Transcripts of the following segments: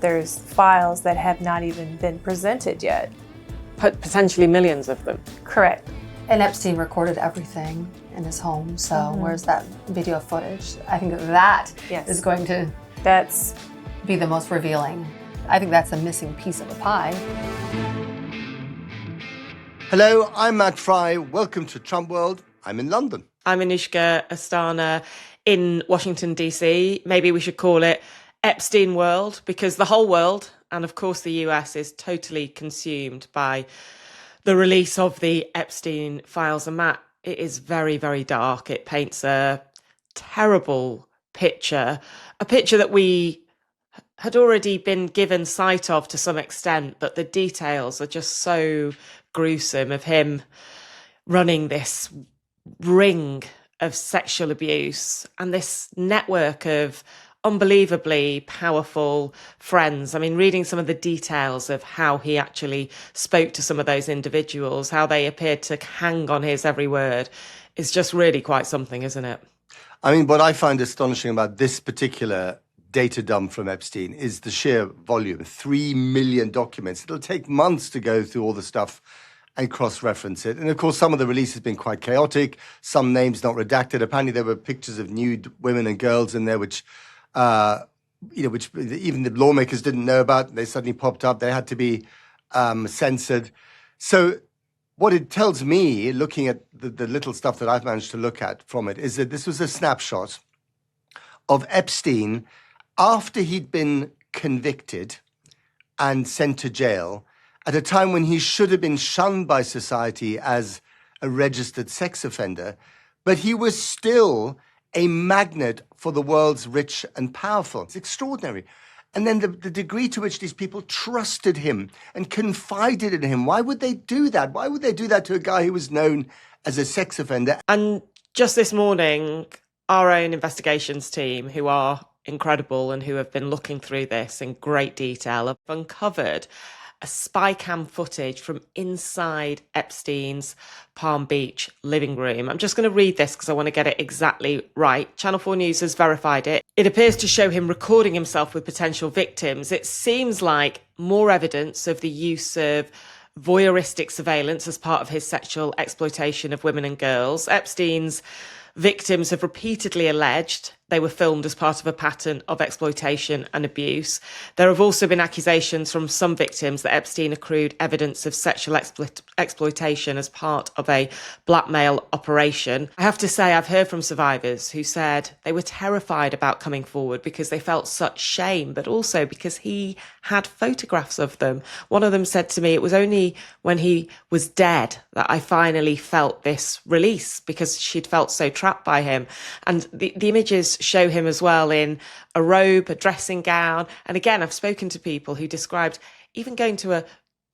There's files that have not even been presented yet. Potentially millions of them. Correct. And Epstein recorded everything in his home, so where's that video footage? I think that is going to be the most revealing. I think that's a missing piece of the pie. Hello, I'm Matt Fry. Welcome to Trump World. I'm in London. I'm Anushka Astana in Washington, D.C. Maybe we should call it Epstein World, because the whole world, and of course the US, is totally consumed by the release of the Epstein files. And Matt, it is very, very dark. It paints a terrible picture, a picture that we had already been given sight of to some extent, but the details are just so gruesome of him running this ring of sexual abuse and this network of unbelievably powerful friends. I mean, reading some of the details of how he actually spoke to some of those individuals, how they appeared to hang on his every word, is just really quite something, isn't it? I mean, what I find astonishing about this particular data dump from Epstein is the sheer volume, 3 million documents. It'll take months to go through all the stuff and cross-reference it. And of course, some of the release has been quite chaotic, some names not redacted. Apparently there were pictures of nude women and girls in there, which even the lawmakers didn't know about. They suddenly popped up. They had to be censored. So what it tells me, looking at the little stuff that I've managed to look at from it, is that this was a snapshot of Epstein after he'd been convicted and sent to jail at a time when he should have been shunned by society as a registered sex offender, but he was still a magnet for the world's rich and powerful. It's extraordinary. And then the degree to which these people trusted him and confided in him. Why would they do that? Why would they do that to a guy who was known as a sex offender? And just this morning, our own investigations team, who are incredible and who have been looking through this in great detail, have uncovered a spy cam footage from inside Epstein's Palm Beach living room. I'm just going to read this because I want to get it exactly right. Channel 4 News has verified it. It appears to show him recording himself with potential victims. It seems like more evidence of the use of voyeuristic surveillance as part of his sexual exploitation of women and girls. Epstein's victims have repeatedly alleged they were filmed as part of a pattern of exploitation and abuse. There have also been accusations from some victims that Epstein accrued evidence of sexual exploitation as part of a blackmail operation. I have to say, I've heard from survivors who said they were terrified about coming forward because they felt such shame, but also because he had photographs of them. One of them said to me, it was only when he was dead that I finally felt this release, because she'd felt so trapped by him. And the images show him as well in a robe, a dressing gown. And again, I've spoken to people who described even going to a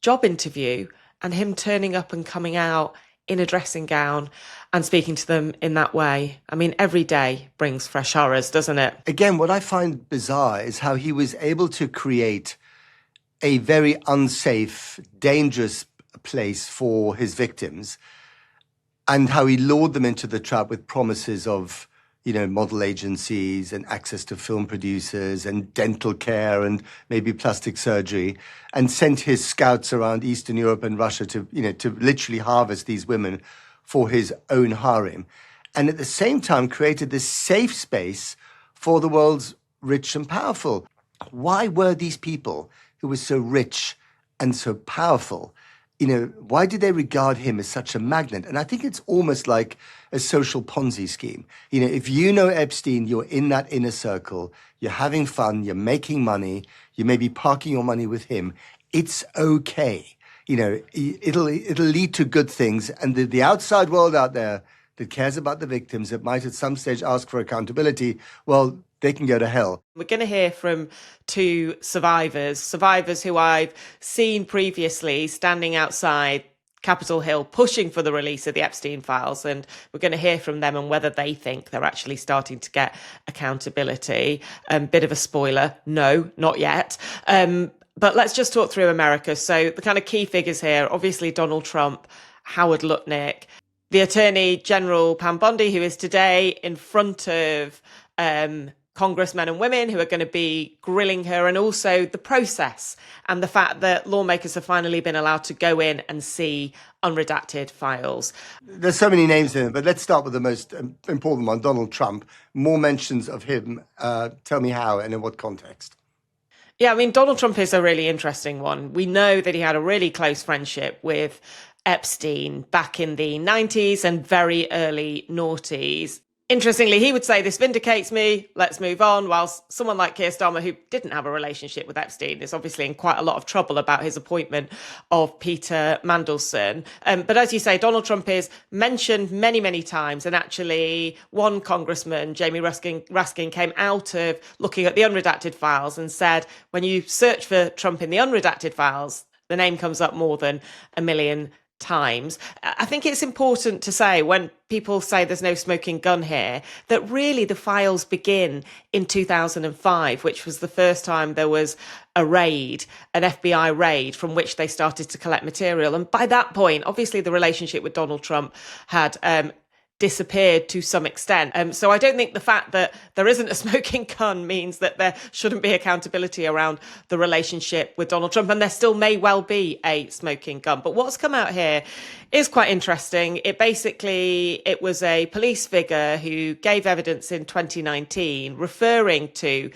job interview and him turning up and coming out in a dressing gown and speaking to them in that way. I mean, every day brings fresh horrors, doesn't it? Again, what I find bizarre is how he was able to create a very unsafe, dangerous place for his victims, and how he lured them into the trap with promises of, model agencies and access to film producers and dental care and maybe plastic surgery, and sent his scouts around Eastern Europe and Russia to literally harvest these women for his own harem. And at the same time created this safe space for the world's rich and powerful. Why were these people who were so rich and so powerful, why did they regard him as such a magnet? And I think it's almost like a social Ponzi scheme. If you know Epstein, you're in that inner circle, you're having fun, you're making money, you may be parking your money with him. It's okay. It'll lead to good things. And the outside world out there that cares about the victims, that might at some stage ask for accountability, well, they can go to hell. We're going to hear from two survivors who I've seen previously standing outside Capitol Hill pushing for the release of the Epstein files. And we're going to hear from them on whether they think they're actually starting to get accountability. Bit of a spoiler. No, not yet. But let's just talk through America. So the kind of key figures here, obviously Donald Trump, Howard Lutnik, the Attorney General Pam Bondi, who is today in front of congressmen and women who are going to be grilling her, and also the process and the fact that lawmakers have finally been allowed to go in and see unredacted files. There's so many names in it, but let's start with the most important one, Donald Trump. More mentions of him. Tell me how and in what context. Yeah, I mean, Donald Trump is a really interesting one. We know that he had a really close friendship with Epstein back in the 90s and very early noughties. Interestingly, he would say, this vindicates me, let's move on, whilst someone like Keir Starmer, who didn't have a relationship with Epstein, is obviously in quite a lot of trouble about his appointment of Peter Mandelson. But as you say, Donald Trump is mentioned many, many times. And actually, one congressman, Jamie Raskin, came out of looking at the unredacted files and said, when you search for Trump in the unredacted files, the name comes up more than 1 million times. I think it's important to say, when people say there's no smoking gun here, that really the files begin in 2005, which was the first time there was a raid, an FBI raid, from which they started to collect material. And by that point, obviously the relationship with Donald Trump had disappeared to some extent. So I don't think the fact that there isn't a smoking gun means that there shouldn't be accountability around the relationship with Donald Trump. And there still may well be a smoking gun. But what's come out here is quite interesting. It was a police figure who gave evidence in 2019 referring to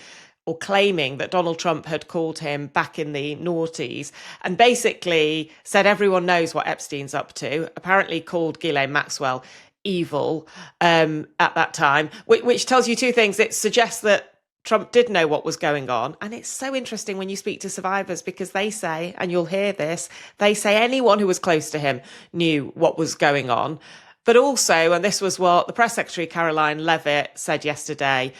or claiming that Donald Trump had called him back in the noughties and basically said everyone knows what Epstein's up to, apparently called Ghislaine Maxwell evil at that time, which tells you two things. It suggests that Trump did know what was going on. And it's so interesting when you speak to survivors, because they say, and you'll hear this, they say anyone who was close to him knew what was going on. But also, and this was what the press secretary, Caroline Levitt, said yesterday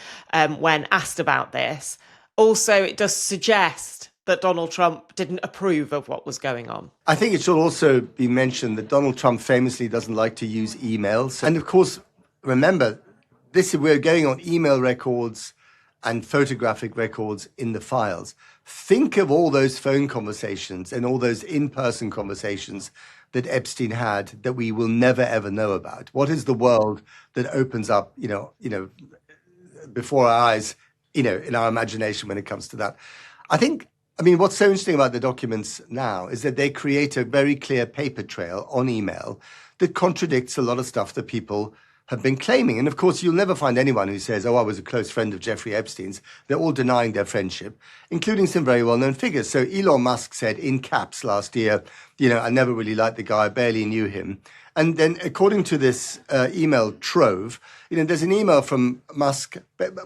when asked about this, also it does suggest that Donald Trump didn't approve of what was going on. I think it should also be mentioned that Donald Trump famously doesn't like to use emails. And of course, remember, we're going on email records and photographic records in the files. Think of all those phone conversations and all those in-person conversations that Epstein had that we will never, ever know about. What is the world that opens up, before our eyes, in our imagination when it comes to that? I mean, what's so interesting about the documents now is that they create a very clear paper trail on email that contradicts a lot of stuff that people have been claiming. And of course, you'll never find anyone who says, I was a close friend of Jeffrey Epstein's. They're all denying their friendship, including some very well-known figures. So Elon Musk said in caps last year, I never really liked the guy, I barely knew him. And then according to this email trove, there's an email from Musk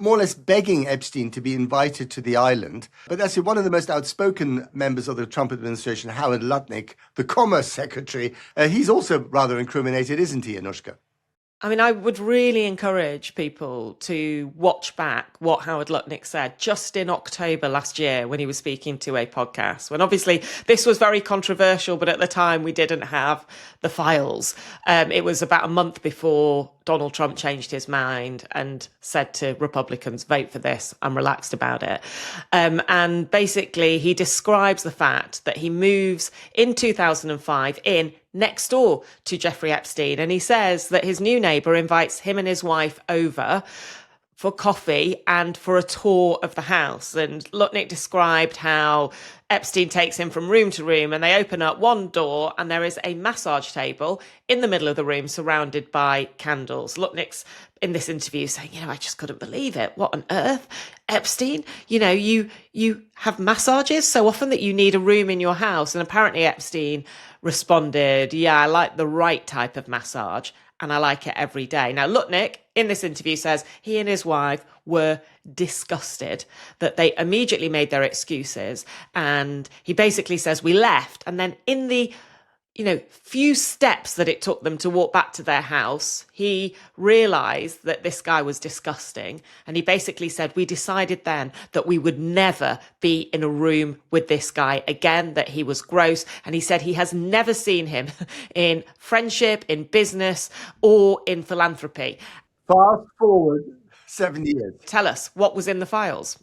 more or less begging Epstein to be invited to the island. But that's one of the most outspoken members of the Trump administration, Howard Lutnik, the Commerce Secretary. He's also rather incriminated, isn't he, Anushka? I mean, I would really encourage people to watch back what Howard Lutnik said just in October last year when he was speaking to a podcast, when obviously this was very controversial, but at the time we didn't have the files. It was about a month before Donald Trump changed his mind and said to Republicans, vote for this, I'm relaxed about it. And basically he describes the fact that he moves in 2005 in next door to Jeffrey Epstein. And he says that his new neighbour invites him and his wife over for coffee and for a tour of the house. And Lutnik described how Epstein takes him from room to room and they open up one door and there is a massage table in the middle of the room surrounded by candles. Lutnik's in this interview saying, I just couldn't believe it. What on earth? Epstein, you have massages so often that you need a room in your house. And apparently Epstein responded, yeah, I like the right type of massage and I like it every day. Now, Lutnik in this interview says he and his wife were disgusted, that they immediately made their excuses. And he basically says, we left. And then in the few steps that it took them to walk back to their house, he realized that this guy was disgusting. And he basically said, we decided then that we would never be in a room with this guy again, that he was gross. And he said he has never seen him in friendship, in business, or in philanthropy. Fast forward 7 years. Tell us, what was in the files?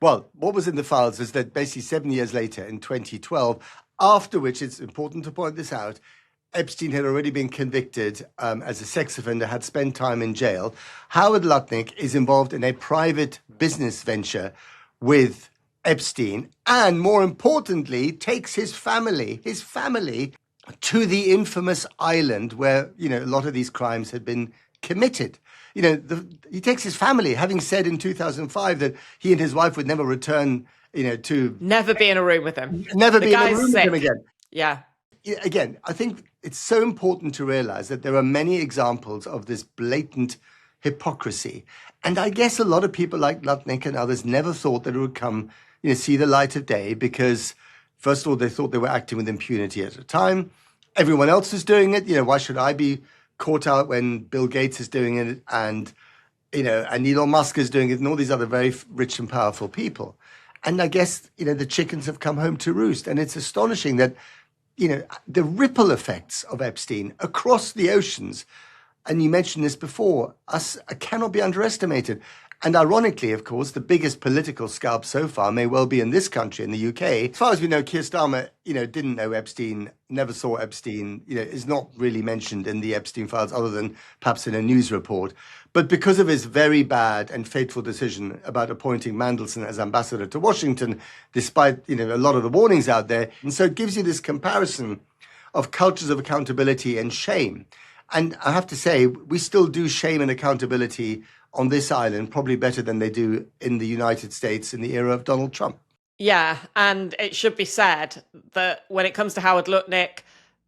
Well, what was in the files is that basically 7 years later, in 2012, after which, it's important to point this out, Epstein had already been convicted as a sex offender, had spent time in jail. Howard Lutnik is involved in a private business venture with Epstein, and more importantly, takes his family to the infamous island where, a lot of these crimes had been committed. He takes his family, having said in 2005 that he and his wife would never return, to... Never be in a room with him. Never be in a room with him again. Yeah. Again, I think it's so important to realize that there are many examples of this blatant hypocrisy. And I guess a lot of people like Lutnik and others never thought that it would come, see the light of day because, first of all, they thought they were acting with impunity at the time. Everyone else is doing it. Why should I be caught out when Bill Gates is doing it and Elon Musk is doing it and all these other very rich and powerful people? And I guess, the chickens have come home to roost. And it's astonishing that, the ripple effects of Epstein across the oceans, and you mentioned this before, cannot be underestimated. And ironically, of course, the biggest political scalp so far may well be in this country, in the UK. As far as we know, Keir Starmer, didn't know Epstein, never saw Epstein, is not really mentioned in the Epstein files other than perhaps in a news report. But because of his very bad and fateful decision about appointing Mandelson as ambassador to Washington, despite, a lot of the warnings out there. And so it gives you this comparison of cultures of accountability and shame. And I have to say, we still do shame and accountability on this island, probably better than they do in the United States in the era of Donald Trump. Yeah, and it should be said that when it comes to Howard Lutnik,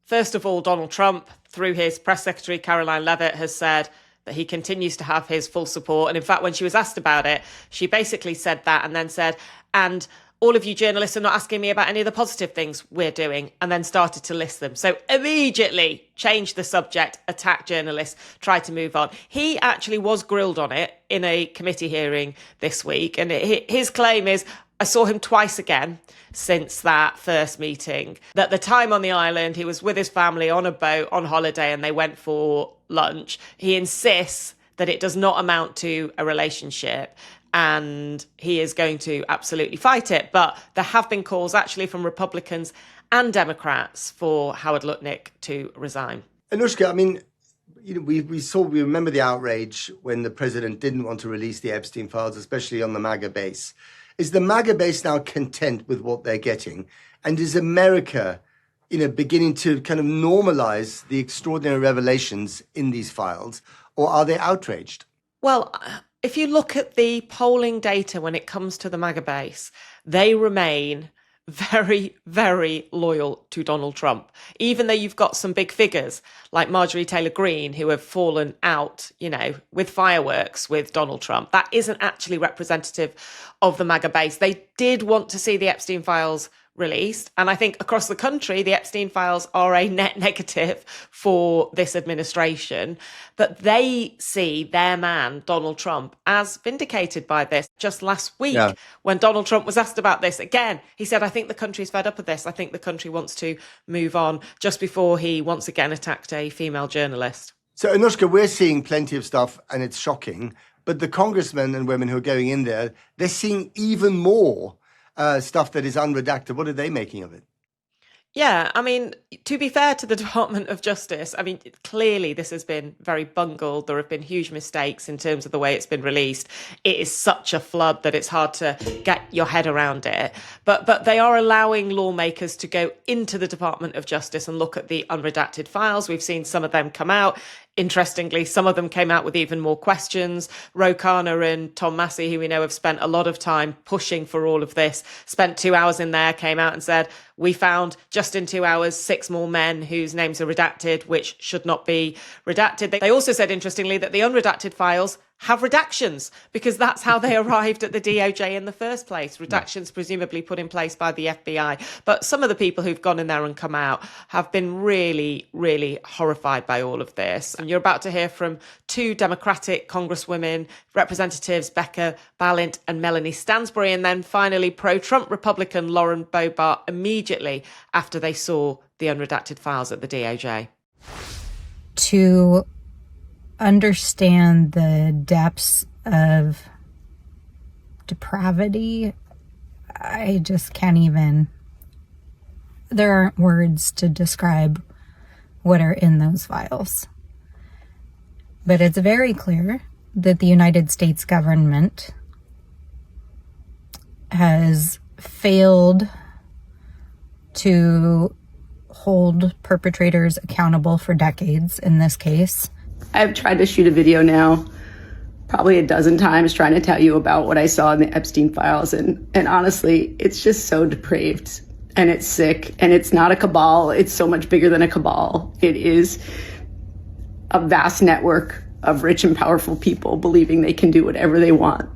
first of all, Donald Trump, through his press secretary, Caroline Leavitt, has said that he continues to have his full support. And in fact, when she was asked about it, she basically said that and then said, and all of you journalists are not asking me about any of the positive things we're doing, and then started to list them. So immediately changed the subject, attacked journalists, tried to move on. He actually was grilled on it in a committee hearing this week. And his claim is, I saw him twice again since that first meeting. That the time on the island, he was with his family on a boat on holiday and they went for lunch. He insists that it does not amount to a relationship and he is going to absolutely fight it. But there have been calls actually from Republicans and Democrats for Howard Lutnik to resign. Anushka, I mean, we remember the outrage when the president didn't want to release the Epstein files, especially on the MAGA base. Is the MAGA base now content with what they're getting? And is America, beginning to kind of normalize the extraordinary revelations in these files, or are they outraged? Well, if you look at the polling data when it comes to the MAGA base, they remain very, very loyal to Donald Trump, even though you've got some big figures like Marjorie Taylor Greene who have fallen out, with fireworks with Donald Trump. That isn't actually representative of the MAGA base. They did want to see the Epstein files released. And I think across the country, the Epstein files are a net negative for this administration. But they see their man, Donald Trump, as vindicated by this. Just last week, when Donald Trump was asked about this again, he said, I think the country's fed up with this. I think the country wants to move on, just before he once again attacked a female journalist. So, Anushka, we're seeing plenty of stuff and it's shocking. But the congressmen and women who are going in there, they're seeing even more stuff that is unredacted. What are they making of it? Yeah, I mean, to be fair to the Department of Justice, I mean, clearly this has been very bungled. There have been huge mistakes in terms of the way it's been released. It is such a flood that it's hard to get your head around it. But they are allowing lawmakers to go into the Department of Justice and look at the unredacted files. We've seen some of them come out. Interestingly, some of them came out with even more questions. Ro Khanna and Tom Massey, who we know have spent a lot of time pushing for all of this, spent 2 hours in there, came out and said, we found just in 2 hours 6 more men whose names are redacted, which should not be redacted. They also said, interestingly, that the unredacted files have redactions because that's how they arrived at the DOJ in the first place. Redactions presumably put in place by the FBI. But some of the people who've gone in there and come out have been really, really horrified by all of this. And you're about to hear from 2 Democratic Congresswomen, Representatives Becca Balint and Melanie Stansbury, and then finally pro-Trump Republican Lauren Boebert immediately after they saw the unredacted files at the DOJ. To understand the depths of depravity, I just can't even, there aren't words to describe what are in those files. But it's very clear that the United States government has failed to hold perpetrators accountable for decades in this case. I've tried to shoot a video now probably a dozen times trying to tell you about what I saw in the Epstein files. And honestly, it's just so depraved and it's sick and it's not a cabal. It's so much bigger than a cabal. It is a vast network of rich and powerful people believing they can do whatever they want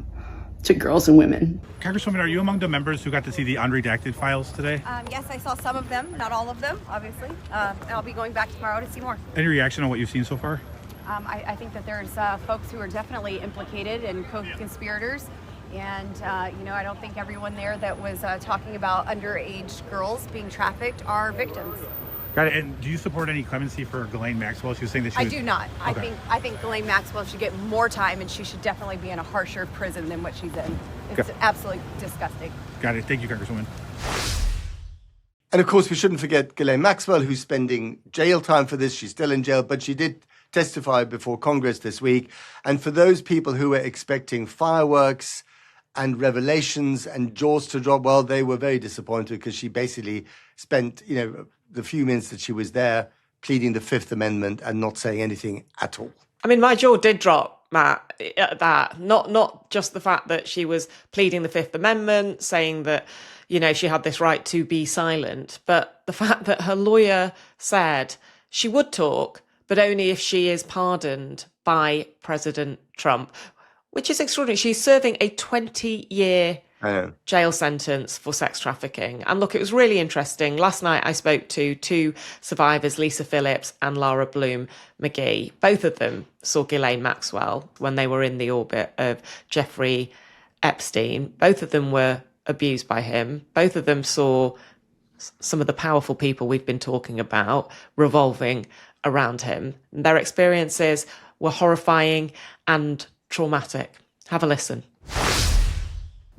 to girls and women. Congresswoman, are you among the members who got to see the unredacted files today? Yes, I saw some of them, not all of them, obviously. And I'll be going back tomorrow to see more. Any reaction on what you've seen so far? I think that there's folks who are definitely implicated and co-conspirators. And, I don't think everyone there that was talking about underage girls being trafficked are victims. Got it. And do you support any clemency for Ghislaine Maxwell? She was saying that she was... I do not. Okay. I think Ghislaine Maxwell should get more time, and she should definitely be in a harsher prison than what she's in. It's absolutely disgusting. Got it. Thank you, Congresswoman. And of course, we shouldn't forget Ghislaine Maxwell, who's spending jail time for this. She's still in jail, but she did testify before Congress this week. And for those people who were expecting fireworks and revelations and jaws to drop, well, they were very disappointed because she basically spent, the few minutes that she was there pleading the Fifth Amendment and not saying anything at all. I mean, my jaw did drop, Matt, at that. Not just the fact that she was pleading the Fifth Amendment, saying that, she had this right to be silent, but the fact that her lawyer said she would talk, but only if she is pardoned by President Trump, which is extraordinary. She's serving a 20-year jail sentence for sex trafficking. And look, it was really interesting. Last night I spoke to two survivors, Lisa Phillips and Lara Bloom McGee. Both of them saw Ghislaine Maxwell when they were in the orbit of Jeffrey Epstein. Both of them were abused by him. Both of them saw some of the powerful people we've been talking about revolving around him. Their experiences were horrifying and traumatic. Have a listen.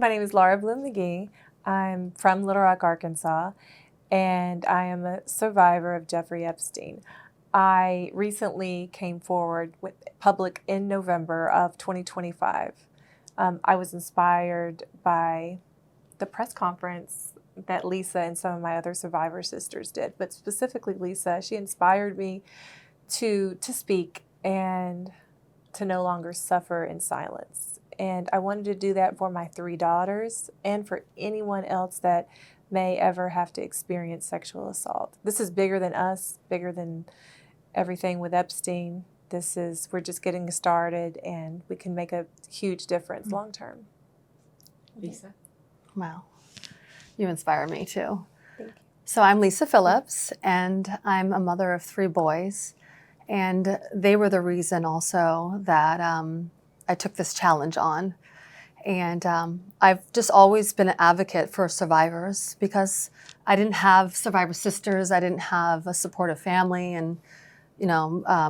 My name is Lara Bloom McGee. I'm from Little Rock, Arkansas, and I am a survivor of Jeffrey Epstein. I recently came forward with public in November of 2025. I was inspired by the press conference that Lisa and some of my other survivor sisters did, but specifically Lisa. She inspired me to speak and to no longer suffer in silence. And I wanted to do that for my 3 daughters and for anyone else that may ever have to experience sexual assault. This is bigger than us, bigger than everything with Epstein. We're just getting started, and we can make a huge difference long term. Lisa? Wow. You inspire me too. Thank you. So I'm Lisa Phillips, and I'm a mother of 3 boys. And they were the reason also that I took this challenge on. And I've just always been an advocate for survivors because I didn't have survivor sisters. I didn't have a supportive family and,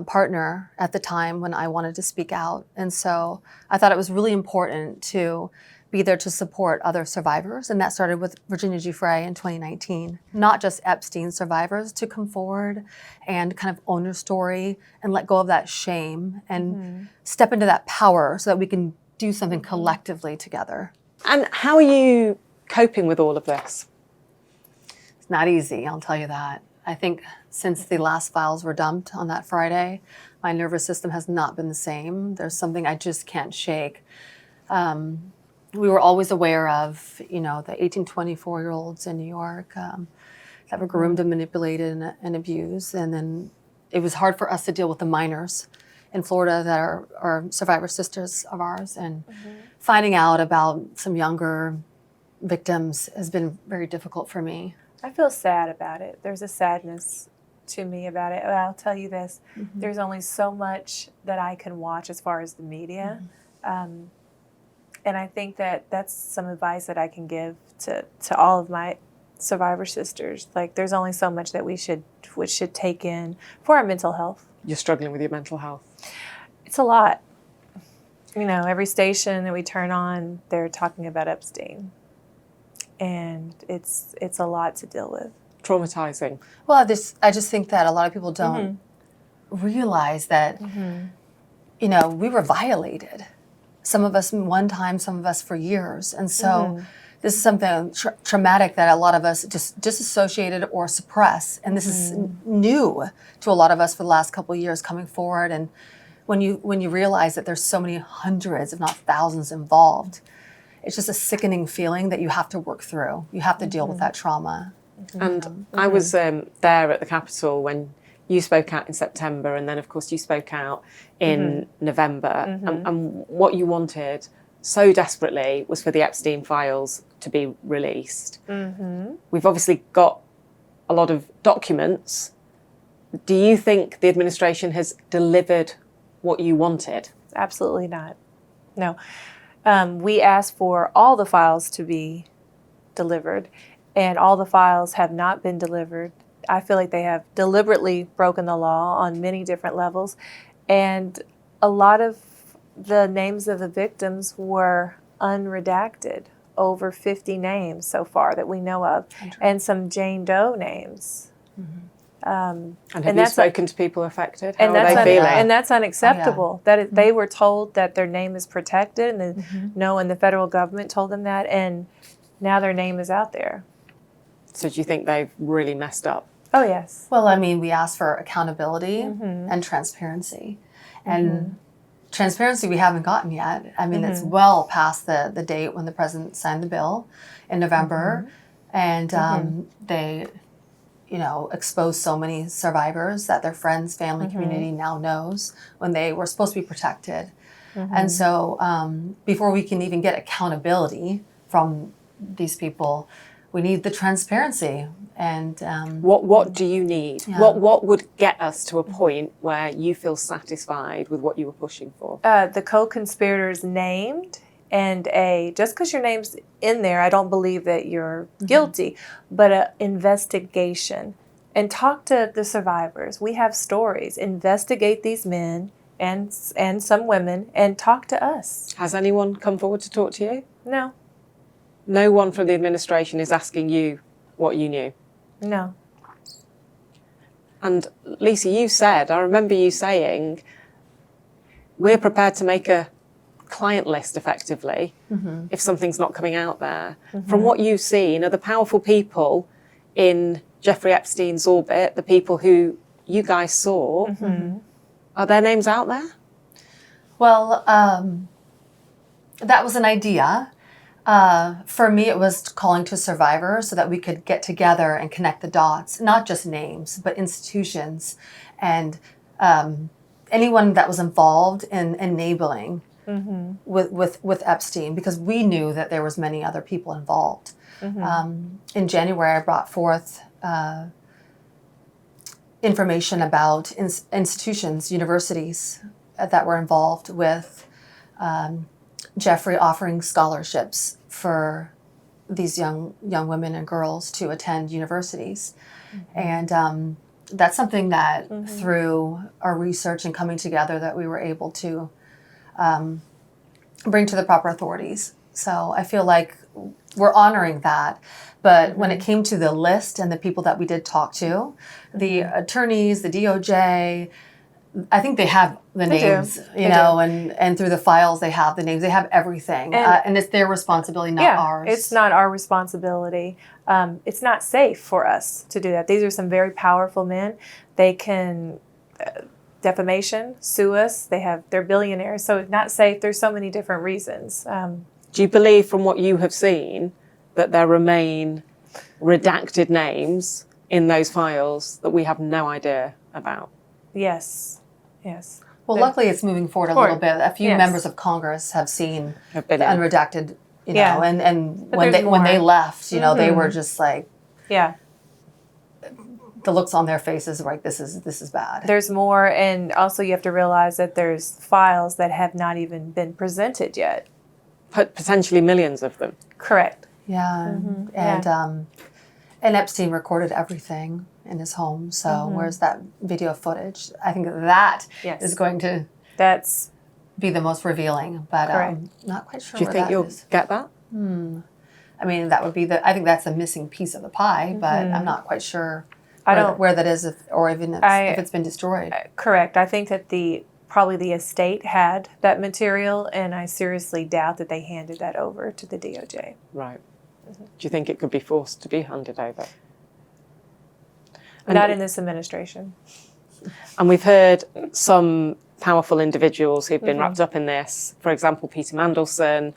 partner at the time when I wanted to speak out. And so I thought it was really important to be there to support other survivors. And that started with Virginia Giuffre in 2019. Not just Epstein survivors to come forward and kind of own their story and let go of that shame and step into that power so that we can do something collectively together. And how are you coping with all of this? It's not easy, I'll tell you that. I think since the last files were dumped on that Friday, my nervous system has not been the same. There's something I just can't shake. We were always aware of, the 18, 24-year-olds in New York that were groomed and manipulated and abused. And then it was hard for us to deal with the minors in Florida that are survivor sisters of ours. And finding out about some younger victims has been very difficult for me. I feel sad about it. There's a sadness to me about it. I'll tell you this. There's only so much that I can watch as far as the media. And I think that that's some advice that I can give to all of my survivor sisters. Like, there's only so much that we should take in for our mental health. You're struggling with your mental health. It's a lot. Every station that we turn on, they're talking about Epstein. And it's a lot to deal with. traumatizing? Well, I just think that a lot of people don't realize that, you know, we were violated. Some of us one time, some of us for years. And so this is something traumatic that a lot of us just disassociated or suppress. And this is new to a lot of us for the last couple of years coming forward. And when you realize that there's so many hundreds, if not thousands involved, it's just a sickening feeling that you have to work through. You have to deal with that trauma. And I was there at the Capitol when you spoke out in September, and then of course you spoke out in November. And what you wanted so desperately was for the Epstein files to be released. We've obviously got a lot of documents. Do you think the administration has delivered what you wanted? Absolutely not. No. We asked for all the files to be delivered, and all the files have not been delivered. I feel like they have deliberately broken the law on many different levels, and a lot of the names of the victims were unredacted, over 50 names so far that we know of, and some Jane Doe names. And have you spoken to people affected? How and are they feeling? And that's unacceptable. That they were told that their name is protected, and and the federal government told them that, and now their name is out there. So do you think they've really messed up? Oh, yes. Well, I mean, we asked for accountability and transparency. And transparency we haven't gotten yet. I mean, it's well past the date when the president signed the bill in November. And they, you know, exposed so many survivors that their friends, family, community now knows when they were supposed to be protected. And so before we can even get accountability from these people, we need the transparency. And what do you need? What would get us to a point where you feel satisfied with what you were pushing for? The co-conspirators named, and just because your name's in there, I don't believe that you're guilty, but an investigation. And talk to the survivors. We have stories. Investigate these men and some women, and talk to us. Has anyone come forward to talk to you? No. No one from the administration is asking you what you knew? No. And Lisa, I remember you saying, we're prepared to make a client list effectively if something's not coming out there. From what you've seen, are the powerful people in Jeffrey Epstein's orbit, the people who you guys saw, are their names out there? Well, that was an idea. For me, it was calling to survivors so that we could get together and connect the dots, not just names, but institutions and anyone that was involved in enabling with Epstein, because we knew that there was many other people involved. In January, I brought forth information about institutions, universities that were involved with Jeffrey offering scholarships for these young women and girls to attend universities. And that's something that through our research and coming together that we were able to bring to the proper authorities. So I feel like we're honoring that. But when it came to the list and the people that we did talk to, the attorneys, the DOJ, I think they have the names, you know, and through the files they have the names, they have everything. And it's their responsibility, not ours. It's not our responsibility. It's not safe for us to do that. These are some very powerful men. They can defamation, sue us. They're billionaires, so it's not safe. There's so many different reasons. Do you believe from what you have seen that there remain redacted names in those files that we have no idea about? Yes. Yes. Well, luckily it's moving forward a little bit. A few members of Congress have seen the unredacted, you know, and when they left, you know, they were just like, the looks on their faces were like, this is bad. There's more, and also you have to realize that there's files that have not even been presented yet. Potentially millions of them. Correct. Yeah, and Epstein recorded everything in his home. So where's that video footage? I think that is going to be the most revealing, but I'm not quite sure. Do you think you'll get that? I mean, that would be I think that's a missing piece of the pie, but I'm not quite sure where that is, or even if it's been destroyed. Correct. I think that probably the estate had that material, and I seriously doubt that they handed that over to the DOJ. Right. Do you think it could be forced to be handed over? Not in this administration. And we've heard some powerful individuals who've been wrapped up in this. For example, Peter Mandelson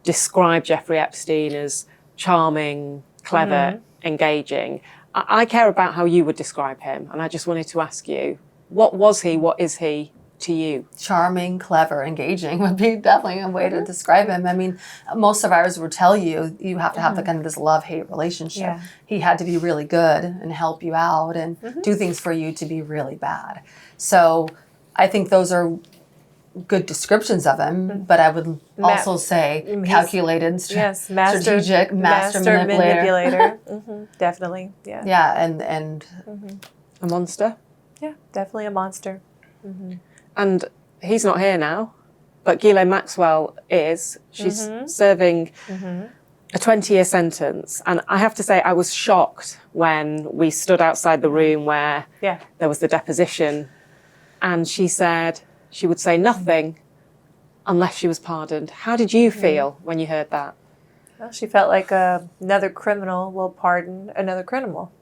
described Jeffrey Epstein as charming, clever, engaging. I care about how you would describe him, and I just wanted to ask you, what was he, what is he to you? Charming, clever, engaging would be definitely a way to describe him. I mean, most survivors would tell you have to have the kind of this love-hate relationship. Yeah. He had to be really good and help you out and do things for you to be really bad. So I think those are good descriptions of him, but I would also say calculated, strategic, master manipulator. Definitely, yeah. Yeah, and a monster. Yeah, definitely a monster. And he's not here now, but Ghislaine Maxwell is. She's serving a 20-year sentence. And I have to say, I was shocked when we stood outside the room where there was the deposition, and she said she would say nothing unless she was pardoned. How did you feel when you heard that? Well, she felt like another criminal will pardon another criminal.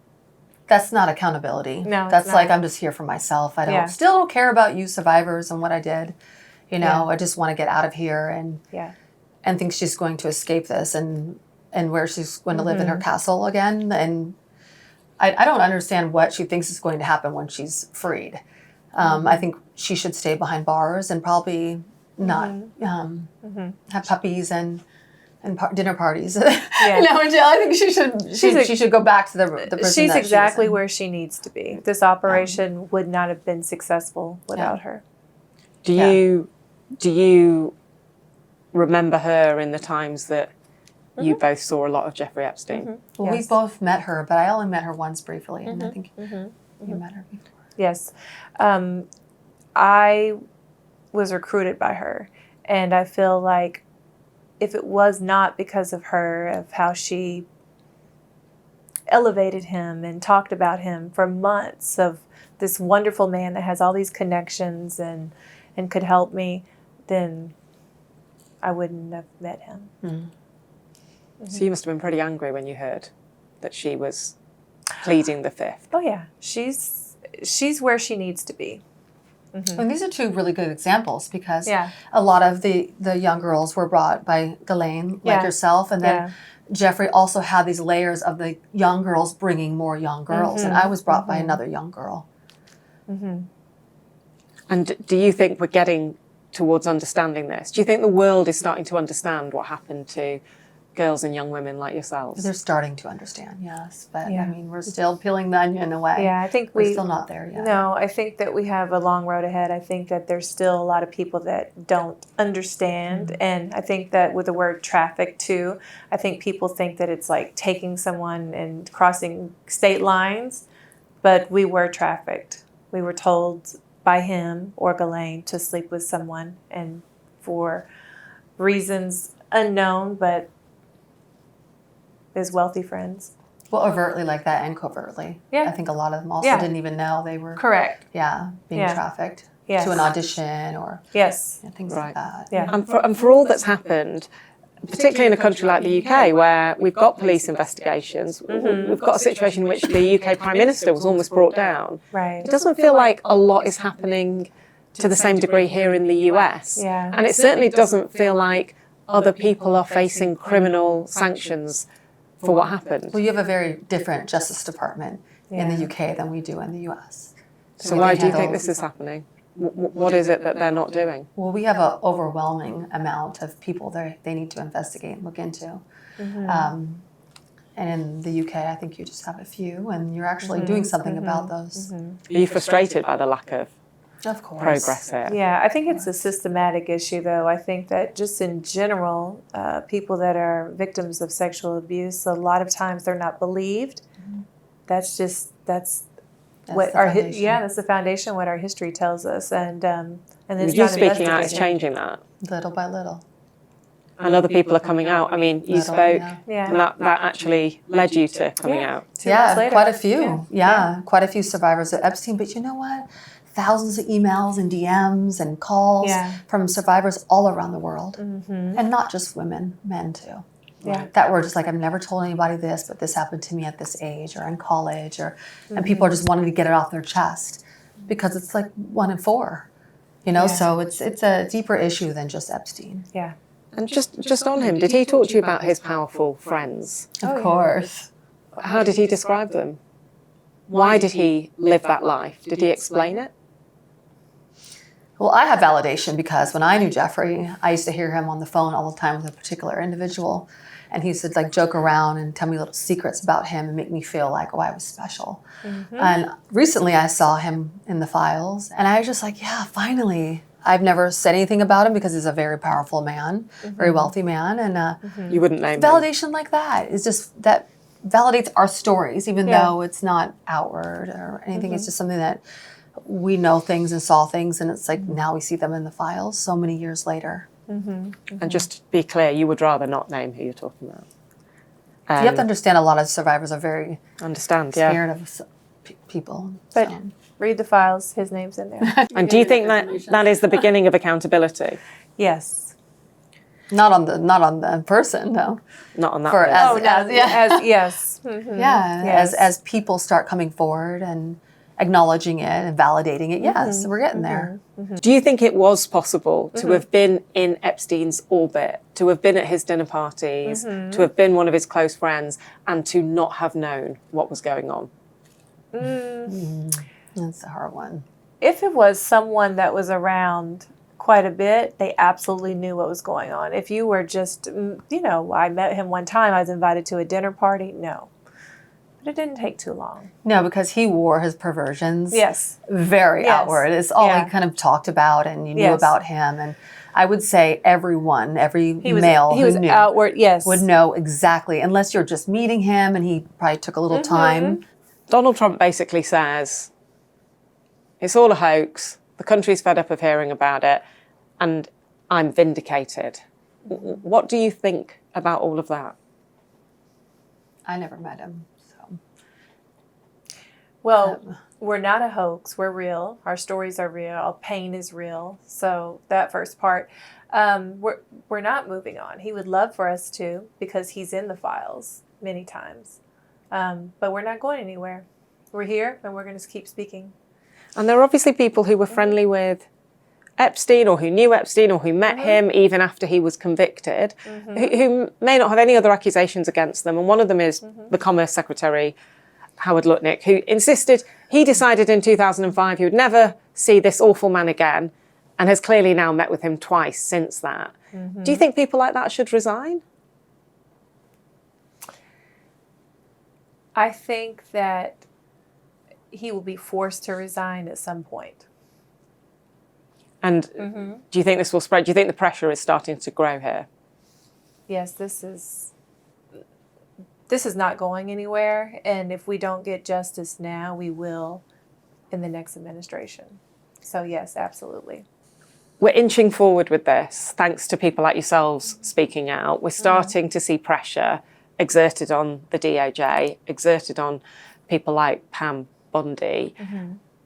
That's not accountability. No, that's like, I'm just here for myself. I still don't care about you survivors and what I did. You know, I just want to get out of here and think she's going to escape this and where she's going to live in her castle again. And I don't understand what she thinks is going to happen when she's freed. I think she should stay behind bars and probably not have puppies and dinner parties. No, I think she should go back to the prison. She's exactly where she needs to be. This operation would not have been successful without her. Do you remember her in the times that you both saw a lot of Jeffrey Epstein? Well, we both met her, but I only met her once briefly, and I think you met her before. Yes. I was recruited by her, and I feel like if it was not because of her, of how she elevated him and talked about him for months, of this wonderful man that has all these connections and could help me, then I wouldn't have met him. So you must have been pretty angry when you heard that she was pleading the fifth. Oh yeah, she's where she needs to be. And these are two really good examples because a lot of the young girls were brought by Ghislaine, like yourself, and then Jeffrey also had these layers of the young girls bringing more young girls, and I was brought by another young girl. And do you think we're getting towards understanding this? Do you think the world is starting to understand what happened to girls and young women like yourselves? They're starting to understand, yes. But I mean, we're still peeling the onion away. Yeah, I think we're still not there yet. No, I think that we have a long road ahead. I think that there's still a lot of people that don't understand. And I think that with the word traffic too, I think people think that it's like taking someone and crossing state lines, but we were trafficked. We were told by him or Ghislaine to sleep with someone, and for reasons unknown, but his wealthy friends. Well, overtly like that and covertly. Yeah. I think a lot of them also didn't even know they were being trafficked to an audition or things like that. Yeah. And for all that's happened, particularly in a country like the UK where we've got police investigations, we've got a situation in which the UK Prime Minister was almost brought down. Right. It doesn't feel like a lot is happening to the same degree here in the US. Yeah. And it certainly doesn't feel like other people are facing criminal sanctions for what happened. Well, you have a very different Justice Department in the UK than we do in the US. So why do you think this is happening? What is it that they're not doing? Well, we have an overwhelming amount of people they need to investigate and look into. And in the UK, I think you just have a few, and you're actually doing something about those. Are you frustrated by the lack of progress here? Yeah, I think it's a systematic issue, though. I think that just in general, people that are victims of sexual abuse, a lot of times they're not believed. That's what our that's the foundation. What our history tells us, and you speaking out is changing that little by little. and other people are coming out. I mean, you spoke, and that actually led you to coming out. Yeah, quite a few. Yeah, quite a few survivors of Epstein. But you know what? Thousands of emails and DMs and calls from survivors all around the world. And not just women, men too. That were just like, I've never told anybody this, but this happened to me at this age or in college, or and people are just wanting to get it off their chest because it's like 1 in 4. You know, so it's a deeper issue than just Epstein. Yeah. And just on him, did he talk to you about his powerful friends? Of course. How did he describe them? Why did he live that life? Did he explain it? Well, I have validation because when I knew Jeffrey, I used to hear him on the phone all the time with a particular individual. And he used to like joke around and tell me little secrets about him and make me feel like, oh, I was special. And recently I saw him in the files and I was just like, yeah, finally. I've never said anything about him because he's a very powerful man, very wealthy man. And you wouldn't name validation like that is just, that validates our stories, even though it's not outward or anything. It's just something that we know things and saw things, and it's like now we see them in the files so many years later. And just to be clear, you would rather not name who you're talking about. You have to understand a lot of survivors are very scared of people. But read the files, his name's in there. And do you think that is the beginning of accountability? Yes. Not on the person, no. Not on that person. Yes. As people start coming forward and acknowledging it and validating it, yes, we're getting there. Do you think it was possible to have been in Epstein's orbit, to have been at his dinner parties, to have been one of his close friends, and to not have known what was going on? That's a hard one. If it was someone that was around quite a bit, they absolutely knew what was going on. If you were just, I met him one time, I was invited to a dinner party, no. But it didn't take too long. No, because he wore his perversions very outward. It's all he kind of talked about, and you knew about him. And I would say every male who knew outward, would know exactly, unless you're just meeting him and he probably took a little time. Donald Trump basically says, it's all a hoax, the country's fed up of hearing about it, and I'm vindicated. What do you think about all of that? I never met him. Well, we're not a hoax. We're real. Our stories are real. Our pain is real. So that first part, we're not moving on. He would love for us to, because he's in the files many times. But we're not going anywhere. We're here, and we're going to keep speaking. And there are obviously people who were friendly with Epstein, or who knew Epstein, or who met him even after he was convicted, who may not have any other accusations against them. And one of them is the Commerce Secretary, Howard Lutnik, who insisted, he decided in 2005 he would never see this awful man again, and has clearly now met with him twice since that. Do you think people like that should resign? I think that he will be forced to resign at some point. And do you think this will spread? Do you think the pressure is starting to grow here? Yes, this is not going anywhere, and if we don't get justice now, we will in the next administration. So yes, absolutely. We're inching forward with this, thanks to people like yourselves speaking out. We're starting to see pressure exerted on the DOJ, exerted on people like Pam Bundy,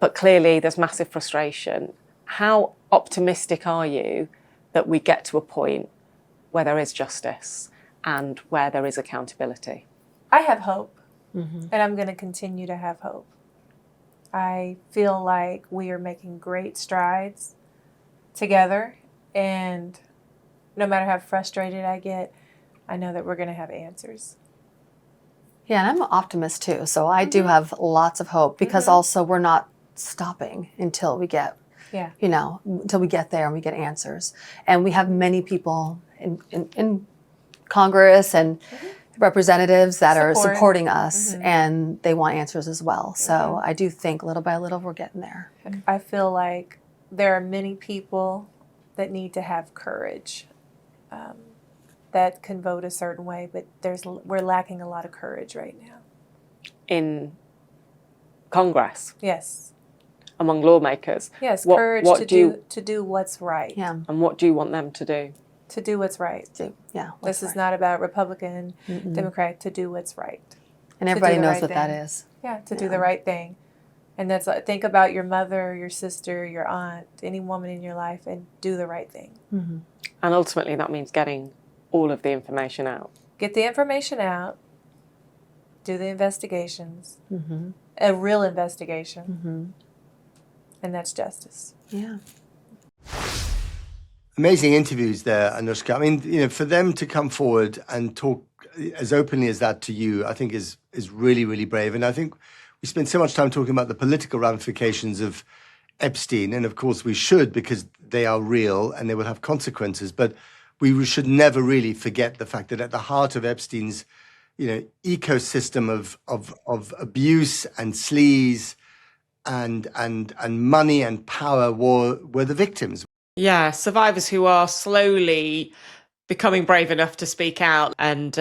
but clearly there's massive frustration. How optimistic are you that we get to a point where there is justice and where there is accountability? I have hope, and I'm going to continue to have hope. I feel like we are making great strides together, and no matter how frustrated I get, I know that we're going to have answers. Yeah, and I'm an optimist too, so I do have lots of hope, because also we're not stopping until we get, until we get there and we get answers. And we have many people in Congress and representatives that are supporting us, and they want answers as well. So I do think little by little we're getting there. I feel like there are many people that need to have courage, that can vote a certain way, but we're lacking a lot of courage right now. In Congress? Yes. Among lawmakers? Yes, courage to do what's right. Yeah. And what do you want them to do? To do what's right. This is not about Republican, Democrat, to do what's right. And everybody knows what that is. Yeah, to do the right thing. And that's, think about your mother, your sister, your aunt, any woman in your life, and do the right thing. And ultimately that means getting all of the information out. Get the information out, do the investigations, a real investigation, and that's justice. Yeah. Amazing interviews there, Anushka. I mean, for them to come forward and talk as openly as that to you, I think is really, really brave. And I think we spend so much time talking about the political ramifications of Epstein, and of course we should, because they are real and they will have consequences. But we should never really forget the fact that at the heart of Epstein's, ecosystem of abuse and sleaze and money and power were the victims. Yeah, survivors who are slowly becoming brave enough to speak out. And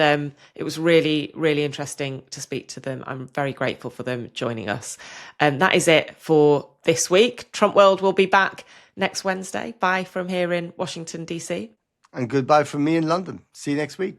it was really, really interesting to speak to them. I'm very grateful for them joining us. And that is it for this week. Trump World will be back next Wednesday. Bye from here in Washington, DC. And goodbye from me in London. See you next week.